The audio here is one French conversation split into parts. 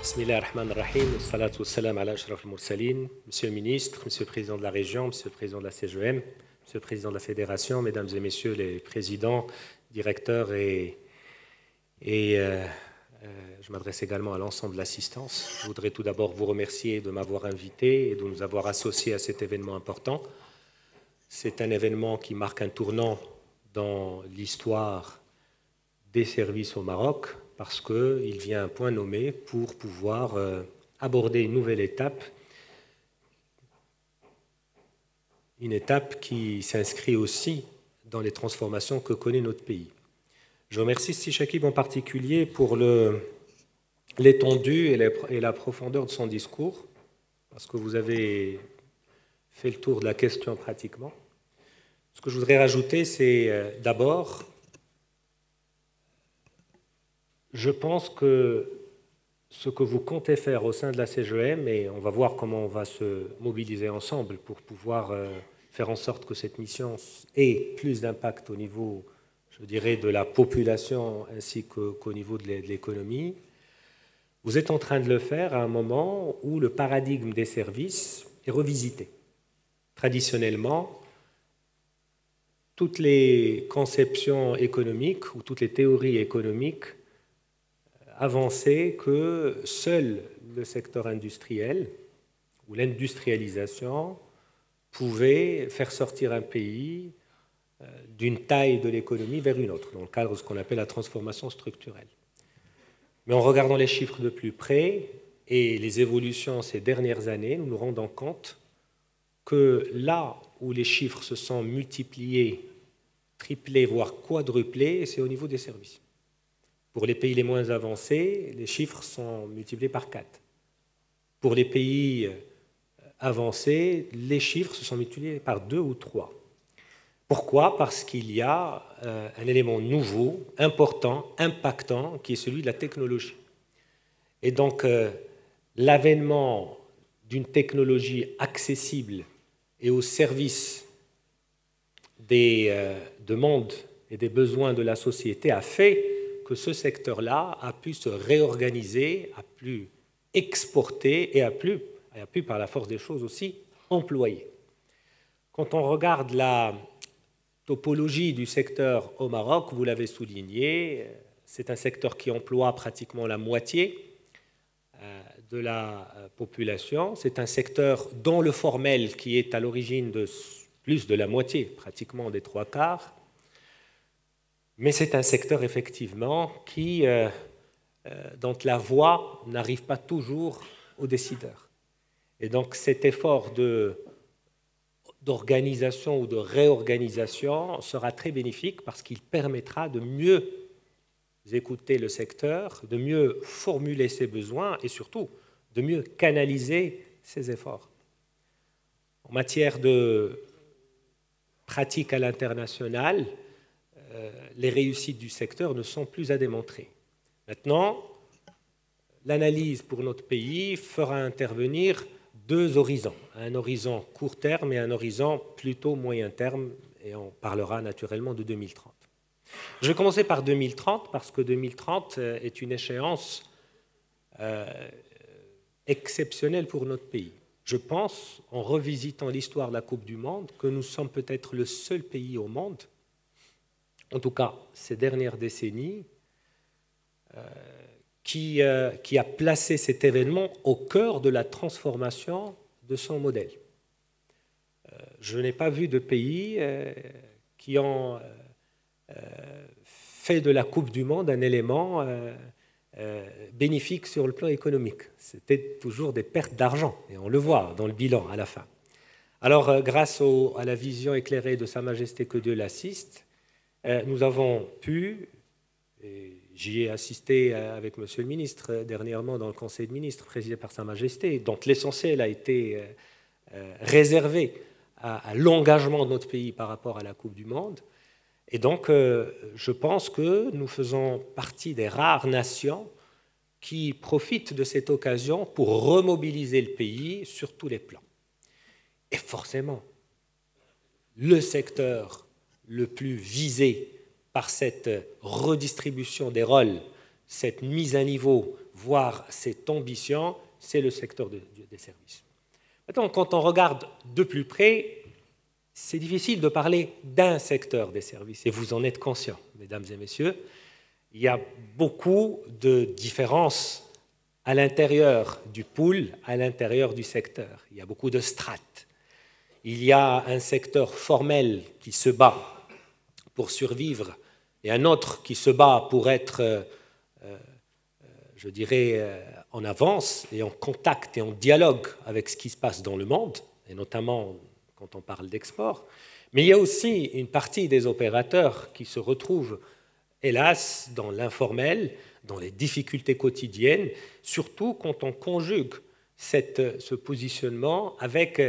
Bismillah ar-Rahman ar-Rahim, salatu wassalam ala ashraf al-mursalin, Monsieur le ministre, Monsieur le président de la région, Monsieur le président de la CGM, Monsieur le président de la fédération, Mesdames et Messieurs les présidents, directeurs je m'adresse également à l'ensemble de l'assistance. Je voudrais tout d'abord vous remercier de m'avoir invité et de nous avoir associés à cet événement important. C'est un événement qui marque un tournant dans l'histoire des services au Maroc, parce qu'il vient à un point nommé pour pouvoir aborder une nouvelle étape, une étape qui s'inscrit aussi dans les transformations que connaît notre pays. Je remercie Sidi Chakib en particulier pour l'étendue et la profondeur de son discours, parce que vous avez fait le tour de la question pratiquement. Ce que je voudrais rajouter, c'est d'abord, je pense que ce que vous comptez faire au sein de la CGM, et on va voir comment on va se mobiliser ensemble pour pouvoir faire en sorte que cette mission ait plus d'impact au niveau, je dirais, de la population ainsi qu'au niveau de l'économie. Vous êtes en train de le faire à un moment où le paradigme des services est revisité. Traditionnellement, toutes les conceptions économiques ou toutes les théories économiques avançaient que seul le secteur industriel ou l'industrialisation pouvait faire sortir un pays d'une taille de l'économie vers une autre, dans le cadre de ce qu'on appelle la transformation structurelle. Mais en regardant les chiffres de plus près et les évolutions ces dernières années, nous nous rendons compte que là où les chiffres se sont multipliés, triplés, voire quadruplés, c'est au niveau des services. Pour les pays les moins avancés, les chiffres sont multipliés par 4. Pour les pays avancés, les chiffres se sont multipliés par 2 ou 3. Pourquoi ? Parce qu'il y a un élément nouveau, important, impactant, qui est celui de la technologie. Et donc, l'avènement d'une technologie accessible et au service des demandes et des besoins de la société a fait que ce secteur-là a pu se réorganiser, a pu exporter et a pu, par la force des choses aussi, employer. Quand on regarde la topologie du secteur au Maroc, vous l'avez souligné, c'est un secteur qui emploie pratiquement la moitié de la population. C'est un secteur dont le formel qui est à l'origine de plus de la moitié, pratiquement des 3/4. Mais c'est un secteur effectivement dont la voix n'arrive pas toujours aux décideurs. Et donc cet effort d'organisation ou de réorganisation sera très bénéfique parce qu'il permettra de mieux écouter le secteur, de mieux formuler ses besoins et surtout de mieux canaliser ses efforts. En matière de pratique à l'international, les réussites du secteur ne sont plus à démontrer. Maintenant, l'analyse pour notre pays fera intervenir 2 horizons, un horizon court terme et un horizon plutôt moyen terme, et on parlera naturellement de 2030. Je vais commencer par 2030 parce que 2030 est une échéance exceptionnelle pour notre pays. Je pense, en revisitant l'histoire de la Coupe du Monde, que nous sommes peut-être le seul pays au monde, en tout cas ces dernières décennies, qui a placé cet événement au cœur de la transformation de son modèle. Je n'ai pas vu de pays qui ont fait de la Coupe du Monde un élément bénéfique sur le plan économique. C'était toujours des pertes d'argent, et on le voit dans le bilan à la fin. Alors, grâce à la vision éclairée de Sa Majesté que Dieu l'assiste, nous avons pu, et j'y ai assisté avec Monsieur le ministre dernièrement dans le Conseil de ministres présidé par Sa Majesté, dont l'essentiel a été réservé à l'engagement de notre pays par rapport à la Coupe du Monde. Et donc, je pense que nous faisons partie des rares nations qui profitent de cette occasion pour remobiliser le pays sur tous les plans. Et forcément, le secteur le plus visé par cette redistribution des rôles, cette mise à niveau, voire cette ambition, c'est le secteur des services. Maintenant, quand on regarde de plus près, c'est difficile de parler d'un secteur des services, et vous en êtes conscients, mesdames et messieurs. Il y a beaucoup de différences à l'intérieur du pool, à l'intérieur du secteur. Il y a beaucoup de strates. Il y a un secteur formel qui se bat pour survivre et un autre qui se bat pour être, je dirais, en avance et en contact et en dialogue avec ce qui se passe dans le monde, et notamment quand on parle d'export. Mais il y a aussi une partie des opérateurs qui se retrouvent, hélas, dans l'informel, dans les difficultés quotidiennes, surtout quand on conjugue ce positionnement avec,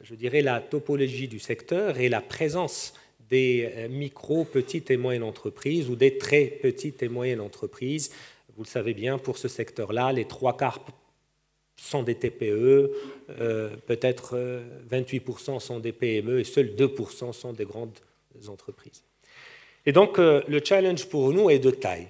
je dirais, la topologie du secteur et la présence des micro, petites et moyennes entreprises ou des très petites et moyennes entreprises. Vous le savez bien, pour ce secteur-là, les 3/4 sont des TPE, peut-être 28% sont des PME et seuls 2% sont des grandes entreprises. Et donc, le challenge pour nous est de taille.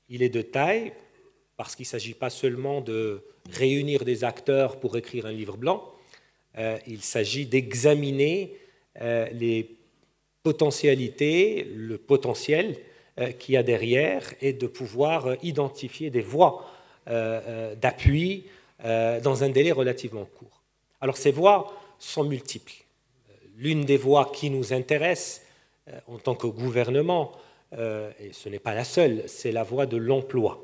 Il est de taille parce qu'il ne s'agit pas seulement de réunir des acteurs pour écrire un livre blanc, il s'agit d'examiner les potentialités, le potentiel qu'il y a derrière et de pouvoir identifier des voies d'appui dans un délai relativement court. Alors ces voies sont multiples. L'une des voies qui nous intéresse en tant que gouvernement, et ce n'est pas la seule, c'est la voie de l'emploi.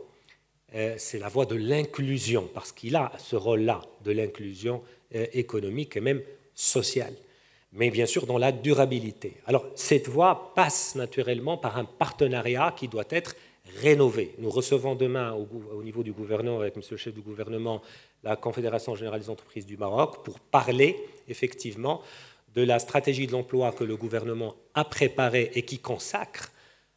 C'est la voie de l'inclusion, parce qu'il a ce rôle-là de l'inclusion économique et même sociale, mais bien sûr dans la durabilité. Alors cette voie passe naturellement par un partenariat qui doit être rénové. Nous recevons demain au niveau du gouvernement, avec M. le chef du gouvernement, la Confédération générale des entreprises du Maroc, pour parler effectivement de la stratégie de l'emploi que le gouvernement a préparée et qui consacre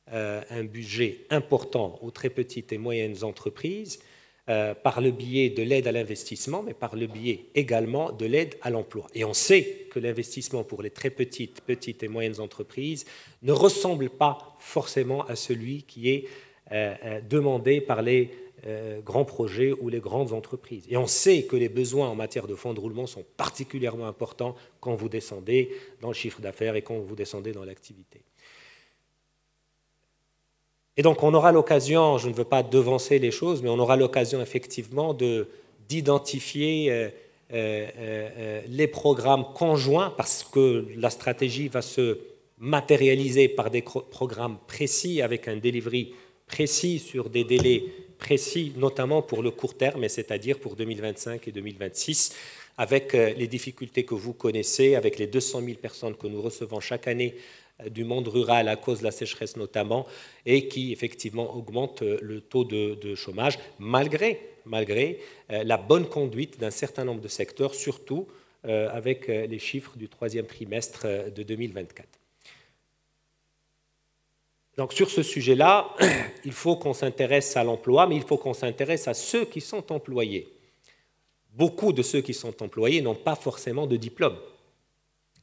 un budget important aux très petites et moyennes entreprises par le biais de l'aide à l'investissement, mais par le biais également de l'aide à l'emploi. Et on sait que l'investissement pour les très petites et moyennes entreprises ne ressemble pas forcément à celui qui est demandé par les grands projets ou les grandes entreprises. Et on sait que les besoins en matière de fonds de roulement sont particulièrement importants quand vous descendez dans le chiffre d'affaires et quand vous descendez dans l'activité. Et donc on aura l'occasion, je ne veux pas devancer les choses, mais on aura l'occasion effectivement d'identifier les programmes conjoints, parce que la stratégie va se matérialiser par des programmes précis, avec un delivery précis sur des délais précis, notamment pour le court terme, c'est-à-dire pour 2025 et 2026, avec les difficultés que vous connaissez, avec les 200 000 personnes que nous recevons chaque année du monde rural à cause de la sécheresse notamment, et qui effectivement augmente le taux de chômage, malgré la bonne conduite d'un certain nombre de secteurs, surtout avec les chiffres du troisième trimestre de 2024. Donc sur ce sujet-là, il faut qu'on s'intéresse à l'emploi, mais il faut qu'on s'intéresse à ceux qui sont employés. Beaucoup de ceux qui sont employés n'ont pas forcément de diplôme.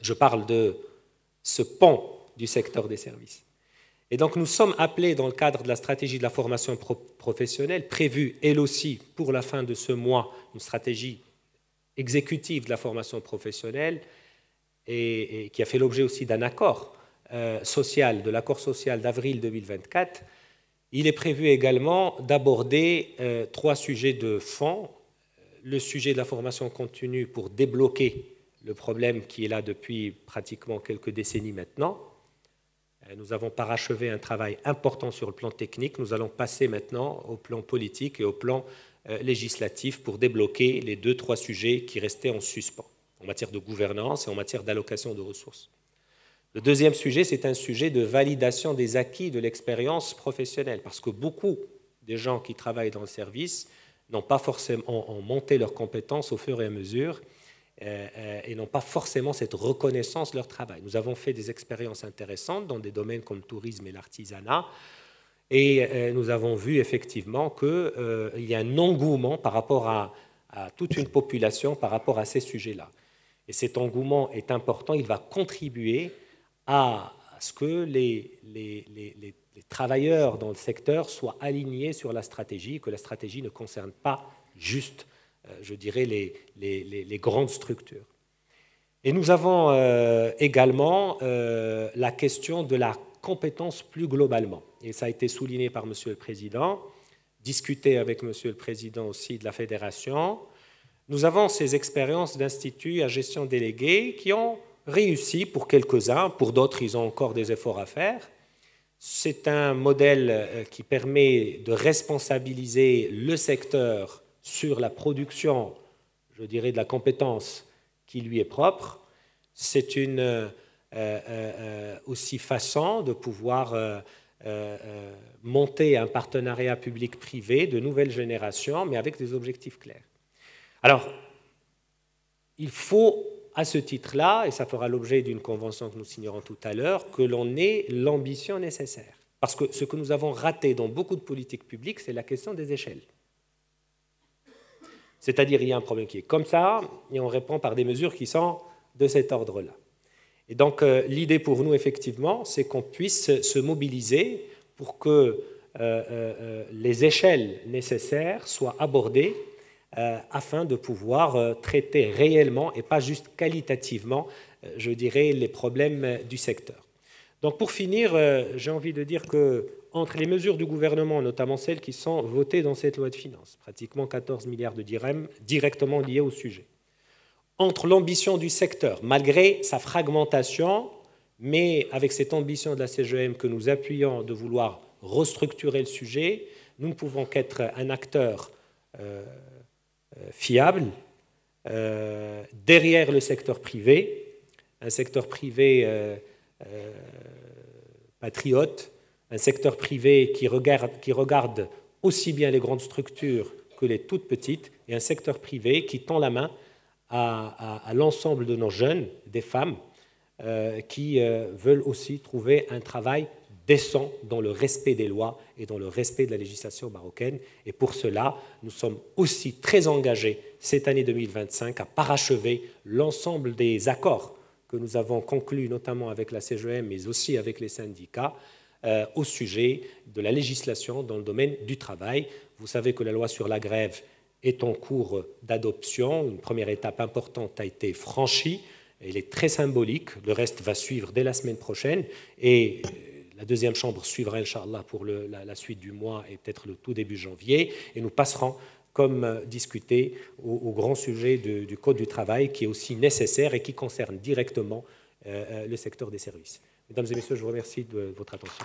Je parle de ce pan du secteur des services. Et donc nous sommes appelés dans le cadre de la stratégie de la formation professionnelle, prévue elle aussi pour la fin de ce mois, une stratégie exécutive de la formation professionnelle et qui a fait l'objet aussi d'un accord social, de l'accord social d'avril 2024. Il est prévu également d'aborder 3 sujets de fond. Le sujet de la formation continue pour débloquer le problème qui est là depuis pratiquement quelques décennies maintenant. Nous avons parachevé un travail important sur le plan technique. Nous allons passer maintenant au plan politique et au plan législatif pour débloquer les 2-3 sujets qui restaient en suspens en matière de gouvernance et en matière d'allocation de ressources. Le deuxième sujet, c'est un sujet de validation des acquis de l'expérience professionnelle, parce que beaucoup des gens qui travaillent dans le service n'ont pas forcément monté leurs compétences au fur et à mesure et n'ont pas forcément cette reconnaissance de leur travail. Nous avons fait des expériences intéressantes dans des domaines comme le tourisme et l'artisanat, et nous avons vu effectivement qu'il y a un engouement par rapport à toute une population par rapport à ces sujets-là. Et cet engouement est important, il va contribuer à ce que les les travailleurs dans le secteur soient alignés sur la stratégie, que la stratégie ne concerne pas juste, je dirais, les grandes structures. Et nous avons également la question de la compétence plus globalement. Et ça a été souligné par Monsieur le Président, discuté avec Monsieur le Président aussi de la Fédération. Nous avons ces expériences d'instituts à gestion déléguée qui ont réussi pour quelques-uns, pour d'autres, ils ont encore des efforts à faire. C'est un modèle qui permet de responsabiliser le secteur sur la production, je dirais, de la compétence qui lui est propre. C'est une aussi façon de pouvoir monter un partenariat public-privé de nouvelle génération, mais avec des objectifs clairs. Alors, il faut, à ce titre-là, et ça fera l'objet d'une convention que nous signerons tout à l'heure, que l'on ait l'ambition nécessaire. Parce que ce que nous avons raté dans beaucoup de politiques publiques, c'est la question des échelles. C'est-à-dire, il y a un problème qui est comme ça, et on répond par des mesures qui sont de cet ordre-là. Et donc, l'idée pour nous, effectivement, c'est qu'on puisse se mobiliser pour que les échelles nécessaires soient abordées afin de pouvoir traiter réellement et pas juste qualitativement, je dirais, les problèmes du secteur. Donc, pour finir, j'ai envie de dire que entre les mesures du gouvernement, notamment celles qui sont votées dans cette loi de finances, pratiquement 14 milliards de dirhams directement liés au sujet, entre l'ambition du secteur, malgré sa fragmentation, mais avec cette ambition de la CGM que nous appuyons de vouloir restructurer le sujet, nous ne pouvons qu'être un acteur fiable derrière le secteur privé, un secteur privé patriote, un secteur privé qui regarde aussi bien les grandes structures que les toutes petites, et un secteur privé qui tend la main à l'ensemble de nos jeunes, des femmes, qui veulent aussi trouver un travail décent dans le respect des lois et dans le respect de la législation marocaine. Et pour cela, nous sommes aussi très engagés cette année 2025 à parachever l'ensemble des accords que nous avons conclus, notamment avec la CGM, mais aussi avec les syndicats, au sujet de la législation dans le domaine du travail. Vous savez que la loi sur la grève est en cours d'adoption. Une première étape importante a été franchie. Elle est très symbolique. Le reste va suivre dès la semaine prochaine. Et la deuxième chambre suivra, Inch'Allah, pour la suite du mois et peut-être le tout début janvier. Et nous passerons, comme discuté, au grand sujet du Code du travail, qui est aussi nécessaire et qui concerne directement le secteur des services. Mesdames et messieurs, je vous remercie de votre attention.